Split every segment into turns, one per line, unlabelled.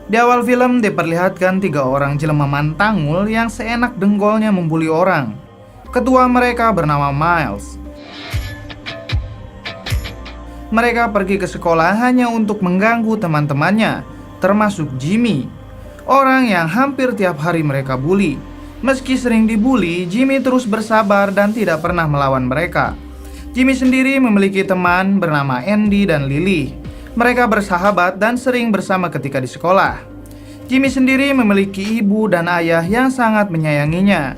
Di awal film diperlihatkan 3 orang jelema mantangul yang seenak dengkolnya membuli orang. Ketua mereka bernama Miles. Mereka pergi ke sekolah hanya untuk mengganggu teman-temannya, termasuk Jimmy, orang yang hampir tiap hari mereka bully. Meski sering dibully, Jimmy terus bersabar dan tidak pernah melawan mereka. Jimmy sendiri memiliki teman bernama Andy dan Lily. Mereka bersahabat dan sering bersama ketika di sekolah. Jimmy sendiri memiliki ibu dan ayah yang sangat menyayanginya.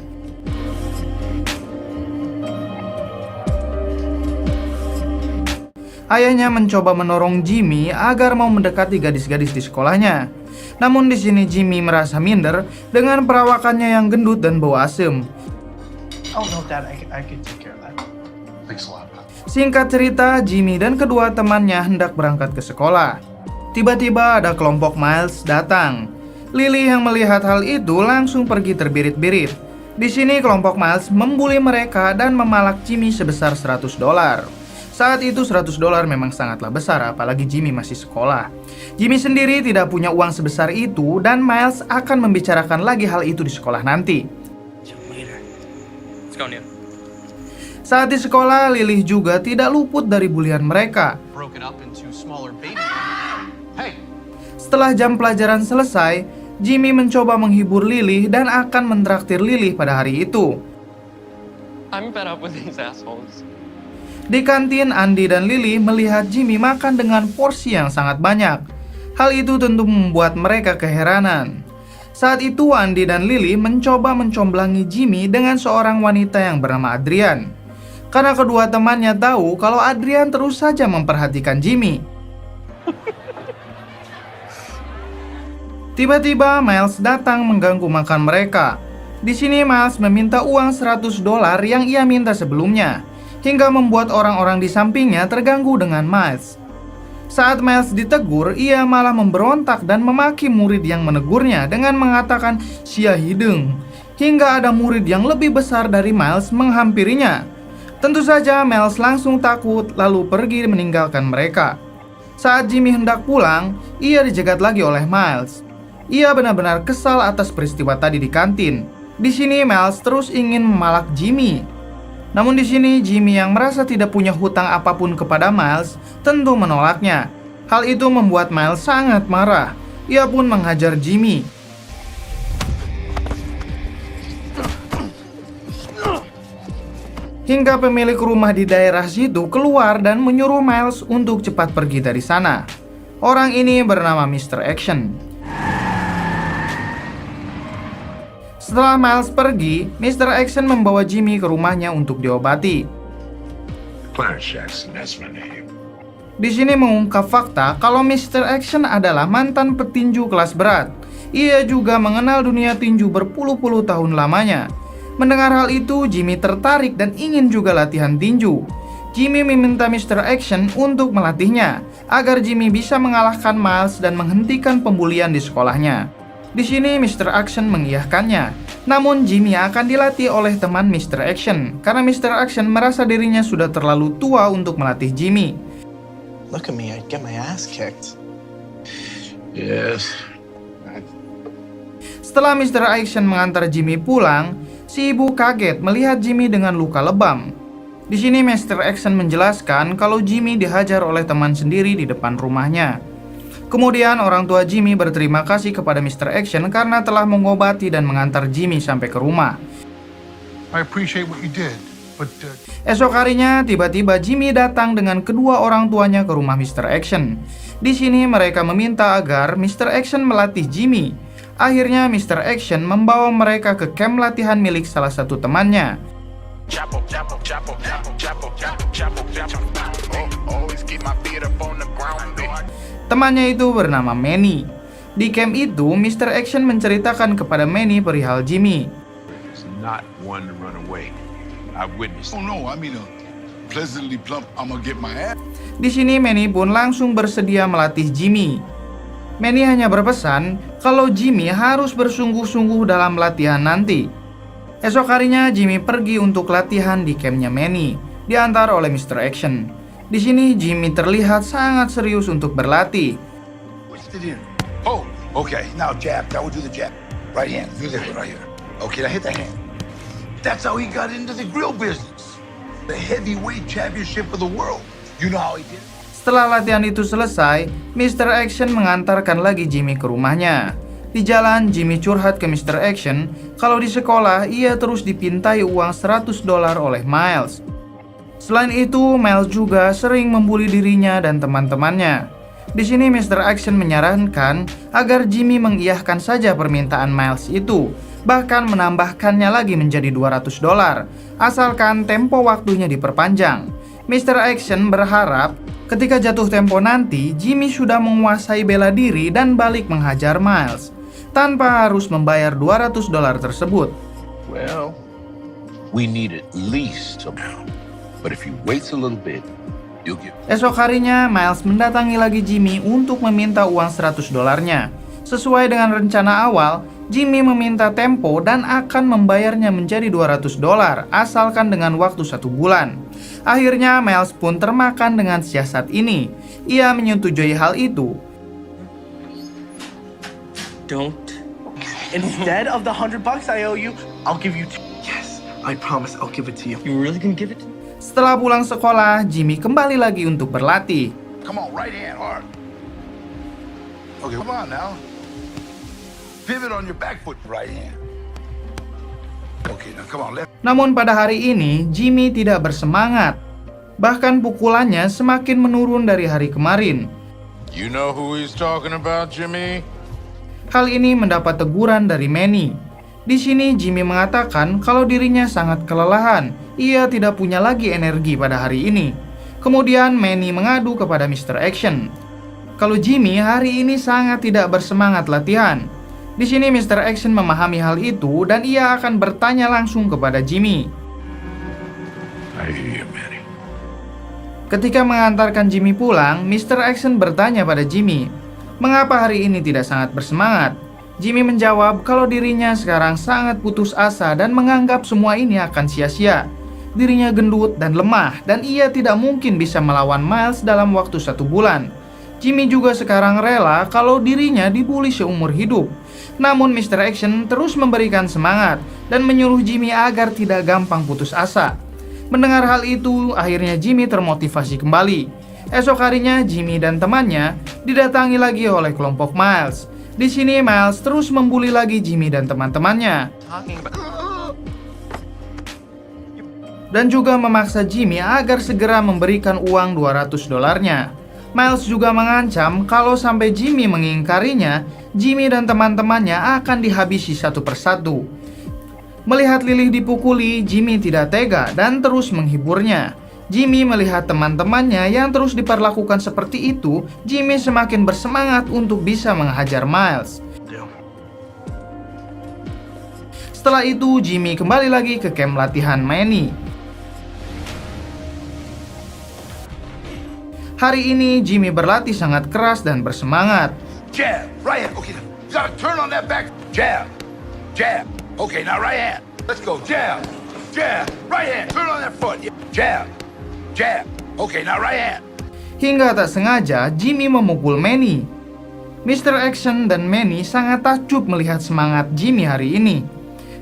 Ayahnya mencoba mendorong Jimmy agar mau mendekati gadis-gadis di sekolahnya. Namun di sini Jimmy merasa minder dengan perawakannya yang gendut dan bau asem.
Oh no, Dad, I could take care of that. Thanks a lot.
Singkat cerita, Jimmy dan kedua temannya hendak berangkat ke sekolah. Tiba-tiba ada kelompok Miles datang. Lily yang melihat hal itu langsung pergi terbirit-birit. Di sini kelompok Miles membuli mereka dan memalak Jimmy sebesar $100. Saat itu $100 memang sangatlah besar, apalagi Jimmy masih sekolah. Jimmy sendiri tidak punya uang sebesar itu dan Miles akan membicarakan lagi hal itu di sekolah nanti.
Let's go, Neil.
Saat di sekolah, Lily juga tidak luput dari bulian mereka.
Broken up into smaller baby. Hey,
Setelah jam pelajaran selesai, Jimmy mencoba menghibur Lily dan akan mentraktir Lily pada hari itu.
I'm fed up with these assholes.
Di kantin, Andy dan Lily melihat Jimmy makan dengan porsi yang sangat banyak. Hal itu tentu membuat mereka keheranan. Saat itu, Andy dan Lily mencoba mencomblangi Jimmy dengan seorang wanita yang bernama Adrian. Karena kedua temannya tahu kalau Adrian terus saja memperhatikan Jimmy. Tiba-tiba Miles datang mengganggu makan mereka. Di sini Miles meminta uang $100 yang ia minta sebelumnya, hingga membuat orang-orang di sampingnya terganggu dengan Miles. Saat Miles ditegur, ia malah memberontak dan memaki murid yang menegurnya dengan mengatakan "sia hidung", hingga ada murid yang lebih besar dari Miles menghampirinya. Tentu saja Miles langsung takut lalu pergi meninggalkan mereka. Saat Jimmy hendak pulang, ia dijegat lagi oleh Miles. Ia benar-benar kesal atas peristiwa tadi di kantin. Di sini Miles terus ingin memalak Jimmy. Namun di sini Jimmy yang merasa tidak punya hutang apapun kepada Miles tentu menolaknya. Hal itu membuat Miles sangat marah. Ia pun menghajar Jimmy. Hingga pemilik rumah di daerah situ keluar dan menyuruh Miles untuk cepat pergi dari sana. Orang ini bernama Mr. Action. Setelah Miles pergi, Mr. Action membawa Jimmy ke rumahnya untuk diobati.
Clarence Jackson, that's my name.
Di sini mengungkap fakta kalau Mr. Action adalah mantan petinju kelas berat. Ia juga mengenal dunia tinju berpuluh-puluh tahun lamanya. Mendengar hal itu, Jimmy tertarik dan ingin juga latihan tinju. Jimmy meminta Mr. Action untuk melatihnya, agar Jimmy bisa mengalahkan Miles dan menghentikan pembulian di sekolahnya. Di sini Mr. Action mengiyakannya. Namun Jimmy akan dilatih oleh teman Mr. Action, karena Mr. Action merasa dirinya sudah terlalu tua untuk melatih Jimmy.
look at me, I'd get my ass kicked.
Yes.
Setelah Mr. Action mengantar Jimmy pulang, si ibu kaget melihat Jimmy dengan luka lebam. Di sini Mr. Action menjelaskan kalau Jimmy dihajar oleh teman sendiri di depan rumahnya. Kemudian orang tua Jimmy berterima kasih kepada Mr. Action karena telah mengobati dan mengantar Jimmy sampai ke rumah.
I appreciate what you did, but
Esok harinya tiba-tiba Jimmy datang dengan kedua orang tuanya ke rumah Mr. Action. Di sini mereka meminta agar Mr. Action melatih Jimmy. Akhirnya Mr. Action membawa mereka ke camp latihan milik salah satu temannya. Temannya itu bernama Manny. Di camp itu, Mr. Action menceritakan kepada Manny perihal Jimmy.
It's not one to run away. I witnessed.
oh no, I mean pleasantly plump. I'm gonna get my ass.
Di sini Manny pun langsung bersedia melatih Jimmy. Manny hanya berpesan kalau Jimmy harus bersungguh-sungguh dalam latihan nanti. Esok harinya Jimmy pergi untuk latihan di campnya Manny, diantar oleh Mr. Action. Di sini Jimmy terlihat sangat serius untuk berlatih.
What's the deal? Oh, Okay, now jab. That would do the jab. Right hand. Do this one right here. Okay, now hit the hand. That's how he got into the grill business. The heavyweight championship of the world. You know how he did it?
Setelah latihan itu selesai, Mr. Action mengantarkan lagi Jimmy ke rumahnya. Di jalan, Jimmy curhat ke Mr. Action kalau di sekolah ia terus dipintai uang $100 oleh Miles. Selain itu, Miles juga sering membuli dirinya dan teman-temannya. Di sini Mr. Action menyarankan agar Jimmy mengiyahkan saja permintaan Miles itu, bahkan menambahkannya lagi menjadi $200, asalkan tempo waktunya diperpanjang. Mr. Action berharap ketika jatuh tempo nanti, Jimmy sudah menguasai bela diri dan balik menghajar Miles, tanpa harus membayar $200 tersebut.
Well, we need at least a pound. But if you wait a little bit, you'll get...
Esok harinya, Miles mendatangi lagi Jimmy untuk meminta uang $100-nya. Sesuai dengan rencana awal, Jimmy meminta tempo dan akan membayarnya menjadi $200 asalkan dengan waktu 1 bulan. Akhirnya Miles pun termakan dengan siasat ini. Ia menyetujui hal itu.
Don't.
Instead of the $100 I owe you, I'll give you. Yes, I promise I'll give it to you.
You really gonna give it to me?
Setelah pulang sekolah, Jimmy kembali lagi untuk berlatih.
Come on, right hand hard. Okay, come on now. Pivot on your back foot, right hand. Okay, now come on, left.
Namun pada hari ini, Jimmy tidak bersemangat. Bahkan pukulannya semakin menurun dari hari kemarin.
You know who he's talking about, Jimmy?
Hal ini mendapat teguran dari Manny. Di sini Jimmy mengatakan kalau dirinya sangat kelelahan. Ia tidak punya lagi energi pada hari ini. Kemudian Manny mengadu kepada Mr. Action kalau Jimmy hari ini sangat tidak bersemangat latihan. Di sini Mr. Action memahami hal itu dan ia akan bertanya langsung kepada Jimmy.
I hear you, Manny.
Ketika mengantarkan Jimmy pulang, Mr. Action bertanya pada Jimmy, mengapa hari ini tidak sangat bersemangat? Jimmy menjawab kalau dirinya sekarang sangat putus asa dan menganggap semua ini akan sia-sia. Dirinya gendut dan lemah dan ia tidak mungkin bisa melawan Miles dalam waktu 1 bulan. Jimmy juga sekarang rela kalau dirinya dibully seumur hidup. Namun Mr. Action terus memberikan semangat dan menyuruh Jimmy agar tidak gampang putus asa. Mendengar hal itu, akhirnya Jimmy termotivasi kembali. Esok harinya, Jimmy dan temannya didatangi lagi oleh kelompok Miles. Di sini Miles terus membuli lagi Jimmy dan teman-temannya. Dan juga memaksa Jimmy agar segera memberikan uang $200-nya. Miles juga mengancam kalau sampai Jimmy mengingkarinya, Jimmy dan teman-temannya akan dihabisi satu persatu. Melihat Lily dipukuli, Jimmy tidak tega dan terus menghiburnya. Jimmy melihat teman-temannya yang terus diperlakukan seperti itu, Jimmy semakin bersemangat untuk bisa menghajar Miles. Setelah itu, Jimmy kembali lagi ke camp latihan Manny. Hari ini, Jimmy berlatih sangat keras dan bersemangat.
Jab, right hand. Okay, you gotta turn on that back. Jab, jab. Okay, now right hand. Let's go. Jab, jab. Right hand. Turn on that foot. Jab, jab. Okay, now right hand.
Hingga tak sengaja, Jimmy memukul Manny. Mr. Action dan Manny sangat takjub melihat semangat Jimmy hari ini.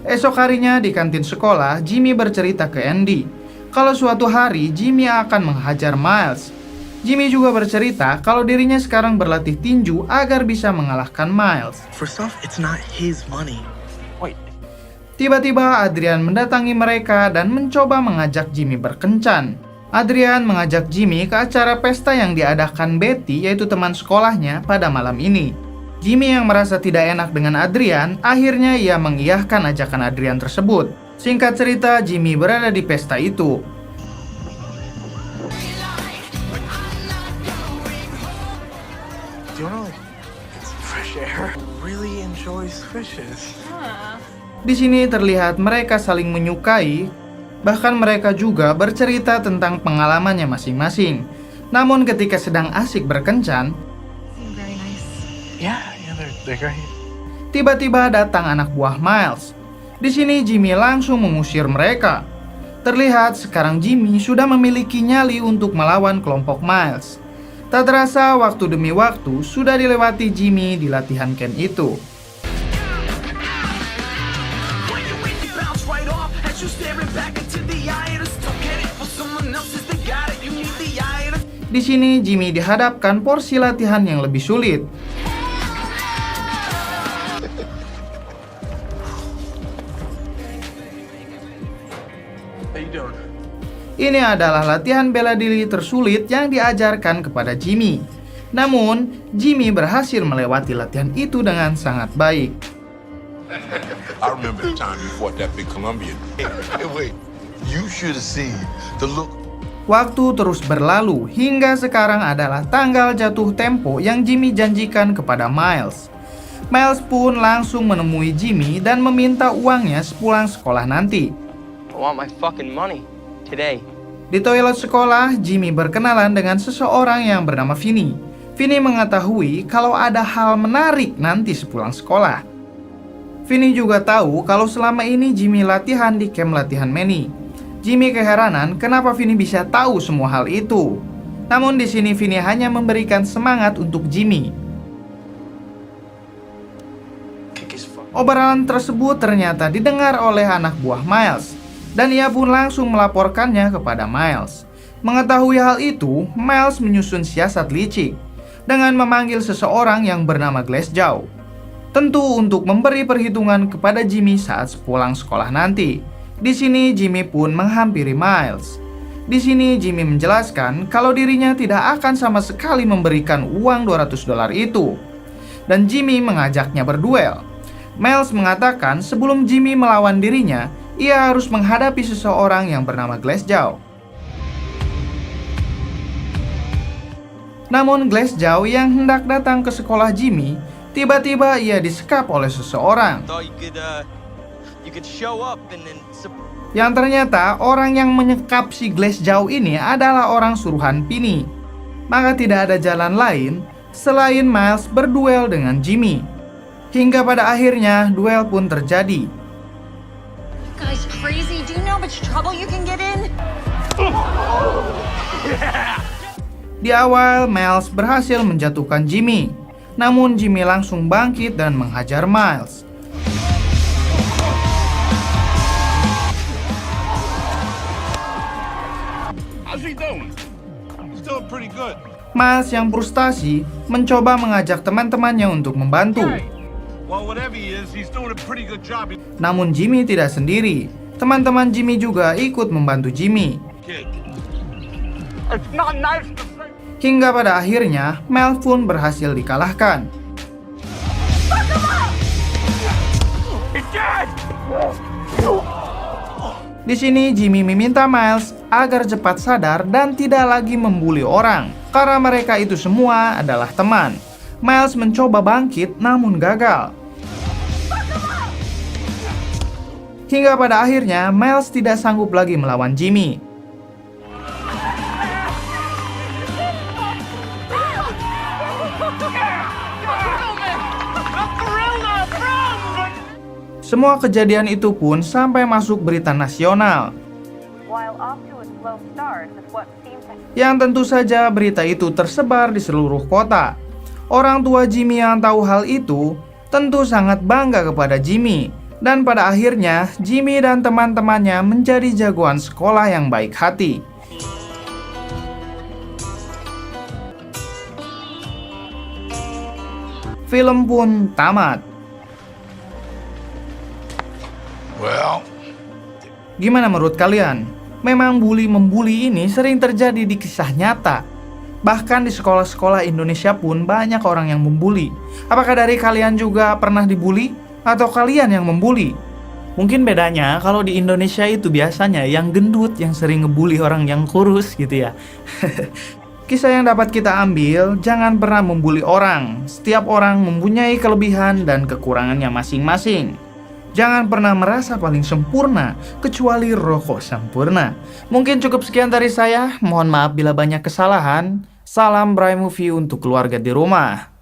Esok harinya di kantin sekolah, Jimmy bercerita ke Andy kalau suatu hari Jimmy akan menghajar Miles. Jimmy juga bercerita kalau dirinya sekarang berlatih tinju agar bisa mengalahkan Miles.
First off, it's not his money.
Wait.
Tiba-tiba Adrian mendatangi mereka dan mencoba mengajak Jimmy berkencan. Adrian mengajak Jimmy ke acara pesta yang diadakan Betty, yaitu teman sekolahnya, pada malam ini. Jimmy yang merasa tidak enak dengan Adrian, akhirnya ia mengiyahkan ajakan Adrian tersebut. Singkat cerita, Jimmy berada di pesta itu.
Do you wanna get some fresh air? Really enjoys fishes.
Di sini terlihat mereka saling menyukai, bahkan mereka juga bercerita tentang pengalamannya masing-masing. Namun ketika sedang asik berkencan,
Very nice.
Yeah, they're great.
tiba-tiba datang anak buah Miles. Di sini Jimmy langsung mengusir mereka. Terlihat sekarang Jimmy sudah memiliki nyali untuk melawan kelompok Miles. Tak terasa waktu demi waktu sudah dilewati Jimmy di latihan Ken itu. Di sini Jimmy dihadapkan porsi latihan yang lebih sulit.
How you doing?
Ini adalah latihan bela diri tersulit yang diajarkan kepada Jimmy. Namun, Jimmy berhasil melewati latihan itu dengan sangat baik.
I remember the time you fought that big Colombian. Hey, wait. You should have seen the look.
Waktu terus berlalu hingga sekarang adalah tanggal jatuh tempo yang Jimmy janjikan kepada Miles. Miles pun langsung menemui Jimmy dan meminta uangnya sepulang sekolah nanti.
I want my fucking money today.
Di toilet sekolah, Jimmy berkenalan dengan seseorang yang bernama Vinny. Vinny mengetahui kalau ada hal menarik nanti sepulang sekolah. Vinny juga tahu kalau selama ini Jimmy latihan di camp latihan Manny. Jimmy keheranan kenapa Vinny bisa tahu semua hal itu. Namun di sini Vinny hanya memberikan semangat untuk Jimmy. Obrolan tersebut ternyata didengar oleh anak buah Miles. Dan ia pun langsung melaporkannya kepada Miles. Mengetahui hal itu, Miles menyusun siasat licik dengan memanggil seseorang yang bernama Glasgow. Tentu untuk memberi perhitungan kepada Jimmy saat pulang sekolah nanti. Di sini Jimmy pun menghampiri Miles. Di sini Jimmy menjelaskan kalau dirinya tidak akan sama sekali memberikan uang $200 itu. Dan Jimmy mengajaknya berduel. Miles mengatakan sebelum Jimmy melawan dirinya, ia harus menghadapi seseorang yang bernama Glasgow. Namun Glasgow yang hendak datang ke sekolah Jimmy, tiba-tiba ia disekap oleh seseorang. Yang ternyata orang yang menyekap si Glasgow ini adalah orang suruhan Vinny. Maka tidak ada jalan lain selain Miles berduel dengan Jimmy. Hingga pada akhirnya duel pun terjadi.
Guys, crazy. Do you know how much trouble you can get in?
Di awal, Miles berhasil menjatuhkan Jimmy. Namun Jimmy langsung bangkit dan menghajar Miles.
How's he doing? He's doing pretty good.
Miles yang frustasi mencoba mengajak teman-temannya untuk membantu.
Well, whatever he is, he's doing a pretty good job.
Namun Jimmy tidak sendiri. Teman-teman Jimmy juga ikut membantu Jimmy.
Kid. It's not nice to say.
Hingga pada akhirnya, Miles pun berhasil dikalahkan.
He's dead.
Di sini Jimmy meminta Miles agar cepat sadar dan tidak lagi membuli orang, karena mereka itu semua adalah teman. Miles mencoba bangkit namun gagal. Hingga pada akhirnya Miles tidak sanggup lagi melawan Jimmy. Semua kejadian itu pun sampai masuk berita nasional. Yang tentu saja berita itu tersebar di seluruh kota. Orang tua Jimmy yang tahu hal itu tentu sangat bangga kepada Jimmy. Dan pada akhirnya, Jimmy dan teman-temannya menjadi jagoan sekolah yang baik hati. Film pun tamat.
Well,
Gimana menurut kalian? Memang bully-membuli ini sering terjadi di kisah nyata. Bahkan di sekolah-sekolah Indonesia pun banyak orang yang membuli. Apakah dari kalian juga pernah dibully? Atau kalian yang membuli? Mungkin bedanya kalau di Indonesia itu biasanya yang gendut yang sering ngebully orang yang kurus gitu ya. Kisah yang dapat kita ambil, jangan pernah membuli orang. Setiap orang mempunyai kelebihan dan kekurangannya masing-masing. Jangan pernah merasa paling sempurna, kecuali rokok sempurna. Mungkin cukup sekian dari saya. Mohon maaf bila banyak kesalahan. Salam Bray Movie untuk keluarga di rumah.